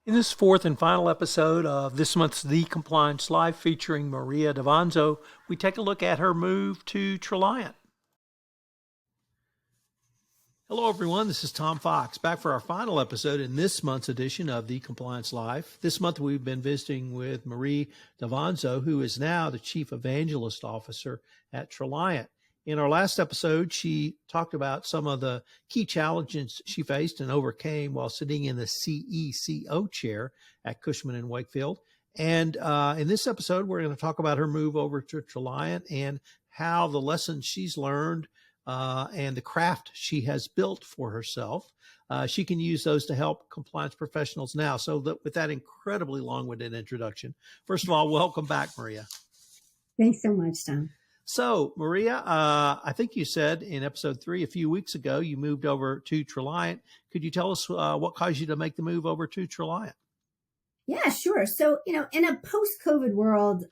In this fourth and final episode of this month's The Compliance Live featuring Maria Davanzo, we take a look at her move to Traliant. Hello, everyone. This is Tom Fox, back for our final episode in this month's edition of The Compliance Live. This month, we've been visiting with Marie Davanzo, who is now the Chief Evangelist Officer at Traliant. In our last episode, she talked about some of the key challenges she faced and overcame while sitting in the CECO chair at Cushman & Wakefield. And in this episode, we're going to talk about her move over to Traliant and how the lessons she's learned and the craft she has built for herself, she can use those to help compliance professionals now. So with that incredibly long-winded introduction, first of all, welcome back, Maria. Thanks so much, Tom. So, Maria, I think you said in episode 3 a few weeks ago, you moved over to Traliant. Could you tell us what caused you to make the move over to Traliant? Yeah, sure. So, in a post-COVID world,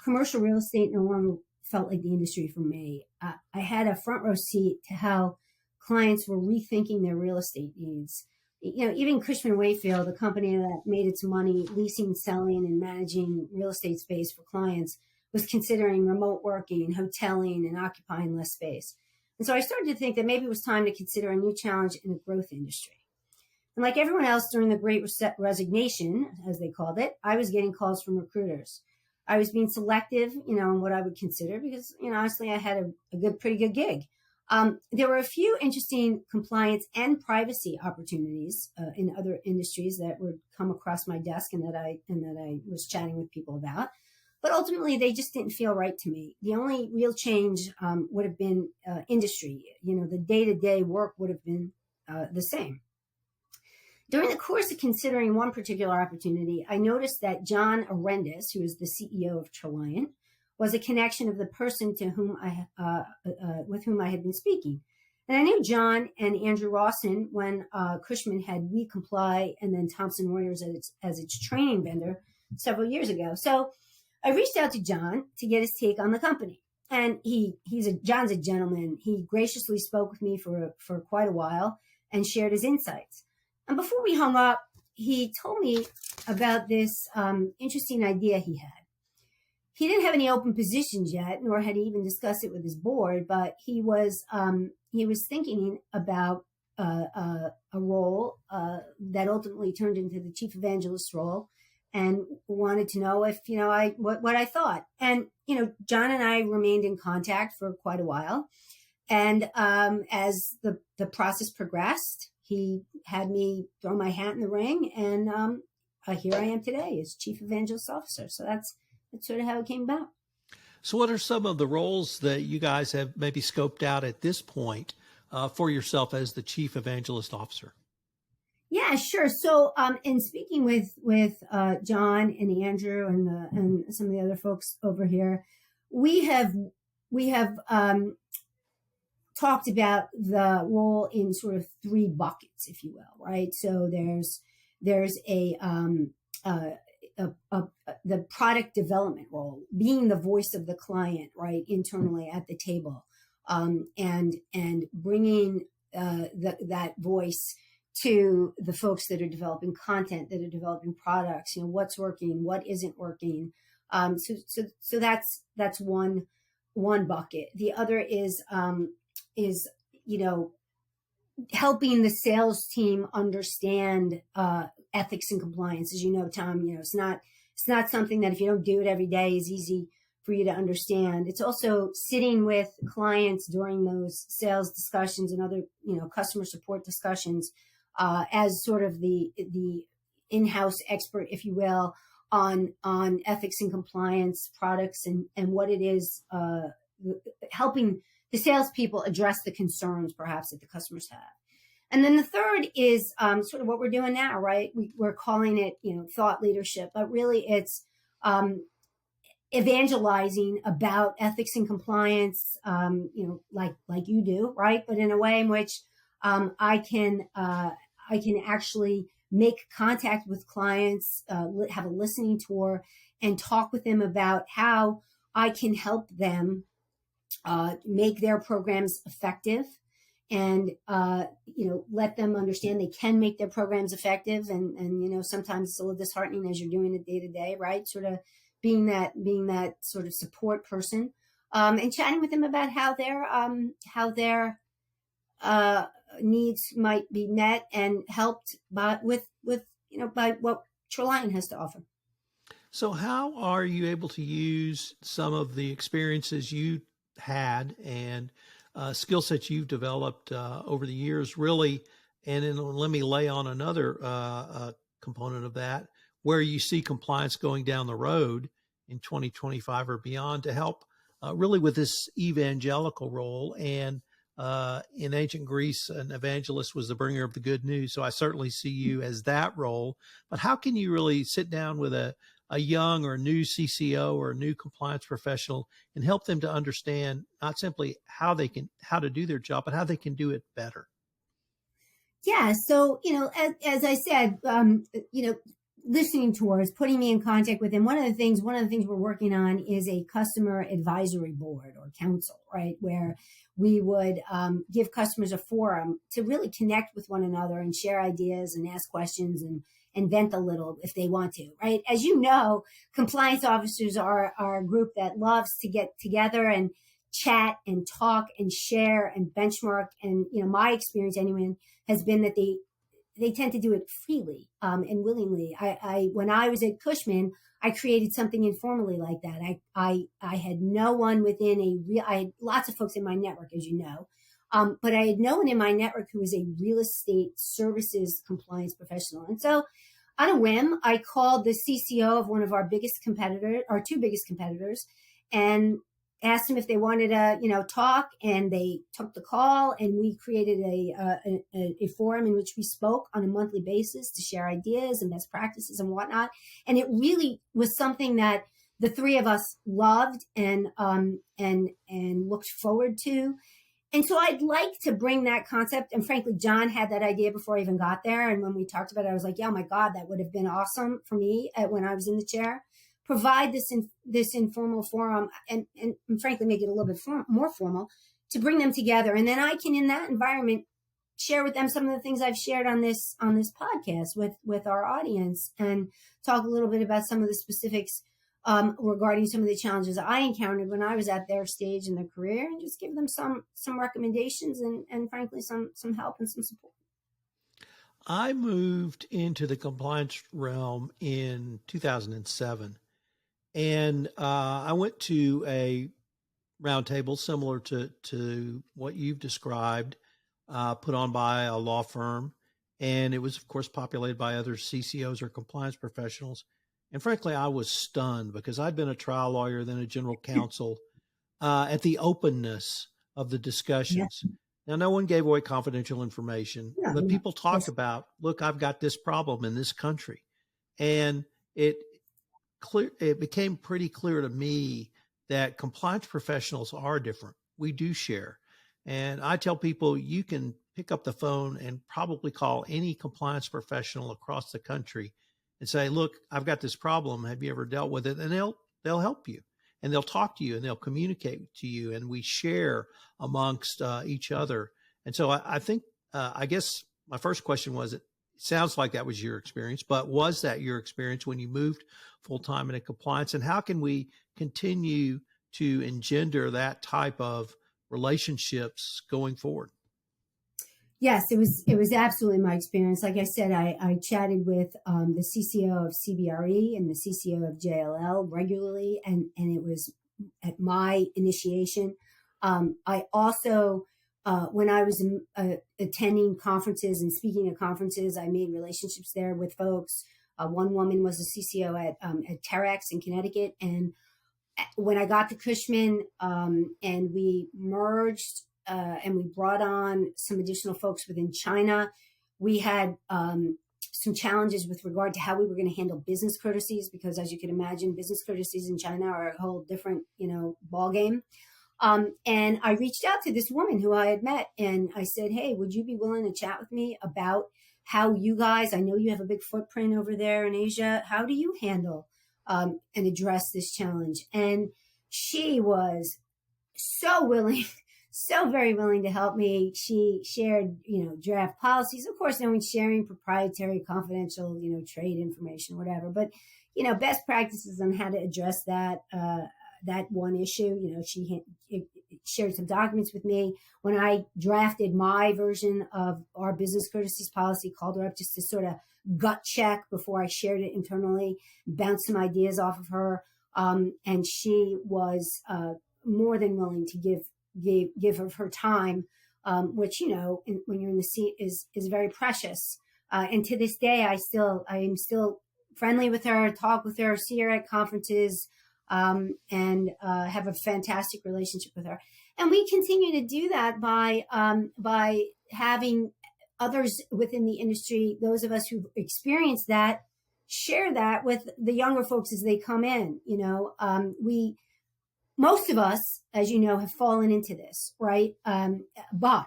commercial real estate no longer felt like the industry for me. I had a front row seat to how clients were rethinking their real estate needs. Even Cushman & Wakefield, the company that made its money leasing, selling, and managing real estate space for clients, was considering remote working, hoteling, and occupying less space. And so I started to think that maybe it was time to consider a new challenge in a growth industry. And like everyone else during the Great Resignation, as they called it, I was getting calls from recruiters. I was being selective, in what I would consider because, honestly, I had a pretty good gig. There were a few interesting compliance and privacy opportunities in other industries that would come across my desk and that I was chatting with people about. But ultimately, they just didn't feel right to me. The only real change would have been industry. The day-to-day work would have been the same. During the course of considering one particular opportunity, I noticed that John Arendis, who is the CEO of Traliant, was a connection of the person to whom with whom I had been speaking. And I knew John and Andrew Rawson when Cushman had We-Comply and then Thomson Reuters as its training vendor several years ago. So I reached out to John to get his take on the company. And John's a gentleman. He graciously spoke with me for quite a while and shared his insights. And before we hung up, he told me about this interesting idea he had. He didn't have any open positions yet, nor had he even discussed it with his board, but he was thinking about a role that ultimately turned into the Chief Evangelist role, and wanted to know if what I thought. And John and I remained in contact for quite a while, and as the process progressed, he had me throw my hat in the ring, and here I am today as Chief Evangelist Officer. So that's sort of how it came about. So what are some of the roles that you guys have maybe scoped out at this point for yourself as the Chief Evangelist Officer? Yeah, sure. So in speaking with John and Andrew and some of the other folks over here, we have talked about the role in sort of 3 buckets, if you will, right? So there's the product development role, being the voice of the client, right, internally at the table, and bringing that voice to the folks that are developing content, that are developing products. What's working, what isn't working. So that's one bucket. The other is helping the sales team understand ethics and compliance. As you know, Tom, it's not something that if you don't do it every day is easy for you to understand. It's also sitting with clients during those sales discussions and other customer support discussions as sort of the in-house expert, if you will, on ethics and compliance products and what it is, helping the salespeople address the concerns perhaps that the customers have. And then the third is sort of what we're doing now, right? We're calling it, thought leadership, but really it's evangelizing about ethics and compliance, like you do, right? But in a way in which I can actually make contact with clients, have a listening tour, and talk with them about how I can help them make their programs effective and let them understand they can make their programs effective. And sometimes it's a little disheartening as you're doing it day to day, right? Sort of being that sort of support person, and chatting with them about how their needs might be met and helped by by what Traliant has to offer. So, how are you able to use some of the experiences you had and skill sets you've developed over the years, really? And then let me lay on another component of that, where you see compliance going down the road in 2025 or beyond to help really with this evangelical role. And in ancient Greece, an evangelist was the bringer of the good news. So I certainly see you as that role. But how can you really sit down with a young or a new CCO or a new compliance professional and help them to understand not simply how to do their job, but how they can do it better? Yeah. So, as I said, listening towards putting me in contact with him. One of the things we're working on is a customer advisory board or council, right? Where we would give customers a forum to really connect with one another and share ideas and ask questions and vent a little if they want to, right? As you know, compliance officers are a group that loves to get together and chat and talk and share and benchmark. And, my experience anyway has been that they tend to do it freely and willingly. When I was at Cushman, I created something informally like that. I had no one I had lots of folks in my network, as you know, but I had no one in my network who was a real estate services compliance professional. And so on a whim, I called the CCO of one of our two biggest competitors, and asked them if they wanted to, talk, and they took the call, and we created a forum in which we spoke on a monthly basis to share ideas and best practices and whatnot. And it really was something that the three of us loved and looked forward to. And so I'd like to bring that concept. And frankly, John had that idea before I even got there. And when we talked about it, I was like, yeah, oh my God, that would have been awesome for me when I was in the chair. Provide this informal forum and frankly make it a little bit more formal to bring them together, and then I can, in that environment, share with them some of the things I've shared on this podcast with our audience, and talk a little bit about some of the specifics regarding some of the challenges I encountered when I was at their stage in their career, and just give them some recommendations and frankly some help and some support. I moved into the compliance realm in 2007. And I went to a roundtable similar to what you've described, put on by a law firm. And it was, of course, populated by other CCOs or compliance professionals. And frankly, I was stunned because I'd been a trial lawyer, then a general counsel, at the openness of the discussions. Yeah. Now, no one gave away confidential information, but people talked about, look, I've got this problem in this country. And it became pretty clear to me that compliance professionals are different. We do share. And I tell people you can pick up the phone and probably call any compliance professional across the country and say, look, I've got this problem. Have you ever dealt with it? And they'll help you, and they'll talk to you, and they'll communicate to you, and we share amongst each other. And so I think, I guess my first question was, it sounds like that was your experience, but was that your experience when you moved full-time into compliance? And how can we continue to engender that type of relationships going forward? Yes, it was absolutely my experience. Like I said, I chatted with the CCO of CBRE and the CCO of JLL regularly, and it was at my initiation. I also, when I was attending conferences and speaking at conferences, I made relationships there with folks. One woman was a CCO at Terex in Connecticut, and when I got to Cushman and we merged and we brought on some additional folks within China, we had some challenges with regard to how we were going to handle business courtesies, because as you can imagine, business courtesies in China are a whole different, ball game. And I reached out to this woman who I had met, and I said, hey, would you be willing to chat with me about how you guys, I know you have a big footprint over there in Asia, how do you handle and address this challenge? And she was so willing so very willing to help me. She shared, draft policies. Of course, no one's sharing proprietary, confidential, trade information, whatever. But, best practices on how to address that one issue. She shared some documents with me. When I drafted my version of our business courtesies policy, called her up just to sort of gut check before I shared it internally, bounce some ideas off of her. And she was more than willing to give of her time, which, when you're in the seat is very precious. And to this day, I am still friendly with her, talk with her, see her at conferences, and have a fantastic relationship with her. And we continue to do that by having others within the industry, those of us who've experienced that, share that with the younger folks as they come in. Most of us, as you know, have fallen into this, right? But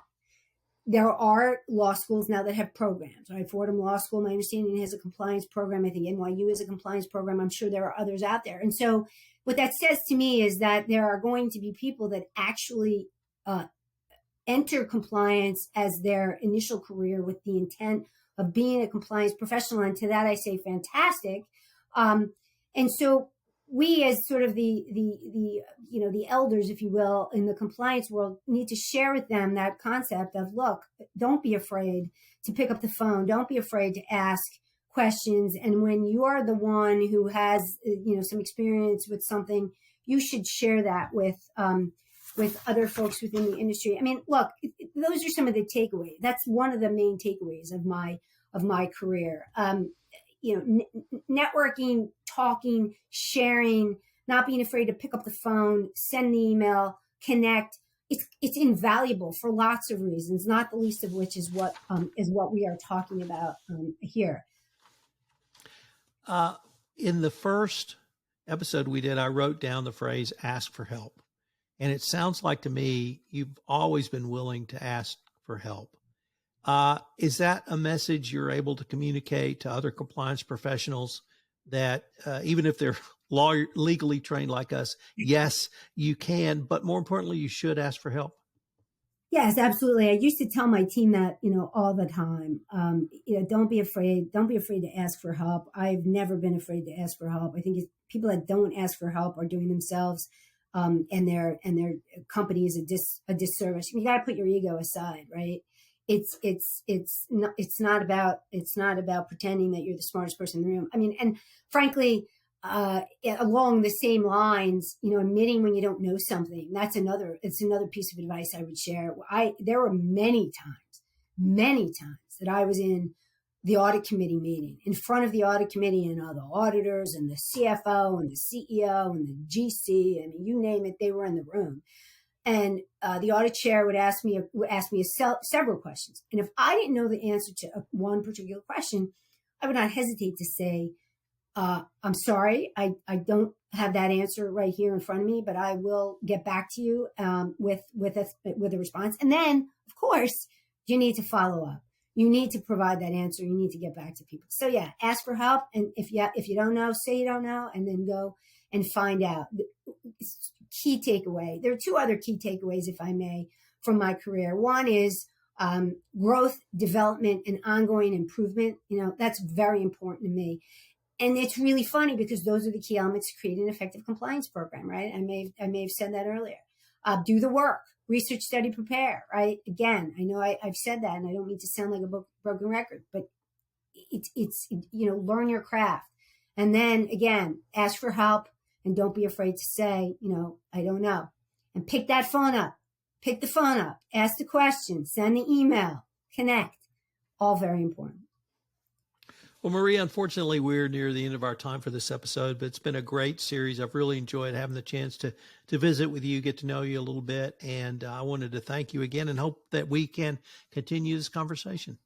there are law schools now that have programs, right? Fordham Law School, my understanding, has a compliance program. I think NYU has a compliance program. I'm sure there are others out there. And so what that says to me is that there are going to be people that actually enter compliance as their initial career with the intent of being a compliance professional. And to that, I say fantastic. And so we, as sort of the elders, if you will, in the compliance world, need to share with them that concept of, look, don't be afraid to pick up the phone. Don't be afraid to ask questions. And when you are the one who has, some experience with something, you should share that with other folks within the industry. I mean, look, those are some of the takeaways. That's one of the main takeaways of my career. Networking, talking, sharing, not being afraid to pick up the phone, send the email, connect. It's invaluable for lots of reasons, not the least of which is what we are talking about here. In the first episode we did, I wrote down the phrase "ask for help," and it sounds like to me you've always been willing to ask for help. Is that a message you're able to communicate to other compliance professionals that even if they're legally trained like us, yes, you can, but more importantly, you should ask for help? Yes, absolutely. I used to tell my team that, all the time. Don't be afraid. Don't be afraid to ask for help. I've never been afraid to ask for help. I think people that don't ask for help are doing themselves and their companies a disservice. You got to put your ego aside, right? It's not about pretending that you're the smartest person in the room. I mean, and frankly, along the same lines, admitting when you don't know something, it's another piece of advice I would share. There were many times that I was in the audit committee meeting, in front of the audit committee and all the auditors and the CFO and the CEO and the GC, I mean, you name it, they were in the room. And the audit chair would ask me several questions. And if I didn't know the answer to one particular question, I would not hesitate to say, I'm sorry, I don't have that answer right here in front of me, but I will get back to you with a response. And then, of course, you need to follow up. You need to provide that answer. You need to get back to people. So yeah, ask for help. And if you don't know, say you don't know, and then go and find out. Key takeaway. There are two other key takeaways, if I may, from my career. One is growth, development, and ongoing improvement. That's very important to me. And it's really funny because those are the key elements to create an effective compliance program, right? I may have said that earlier. Do the work, research, study, prepare, right? Again, I know I've said that, and I don't mean to sound like a broken record, but it's learn your craft. And then again, ask for help. And don't be afraid to say, I don't know. And pick that phone up. Pick the phone up. Ask the question. Send the email. Connect. All very important. Well, Marie, unfortunately, we're near the end of our time for this episode, but it's been a great series. I've really enjoyed having the chance to visit with you, get to know you a little bit. And I wanted to thank you again and hope that we can continue this conversation.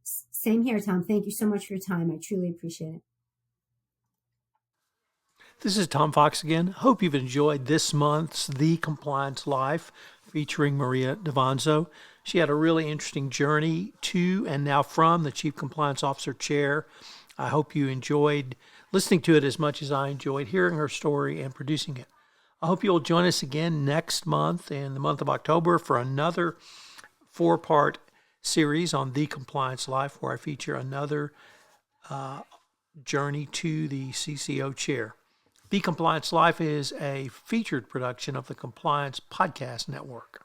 Same here, Tom. Thank you so much for your time. I truly appreciate it. This is Tom Fox again. Hope you've enjoyed this month's The Compliance Life featuring Maria Davanzo. She had a really interesting journey to and now from the Chief Compliance Officer chair. I hope you enjoyed listening to it as much as I enjoyed hearing her story and producing it. I hope you'll join us again next month in the month of October for another 4-part series on the compliance life, where I feature another journey to the CCO chair. The Compliance Life is a featured production of the Compliance Podcast Network.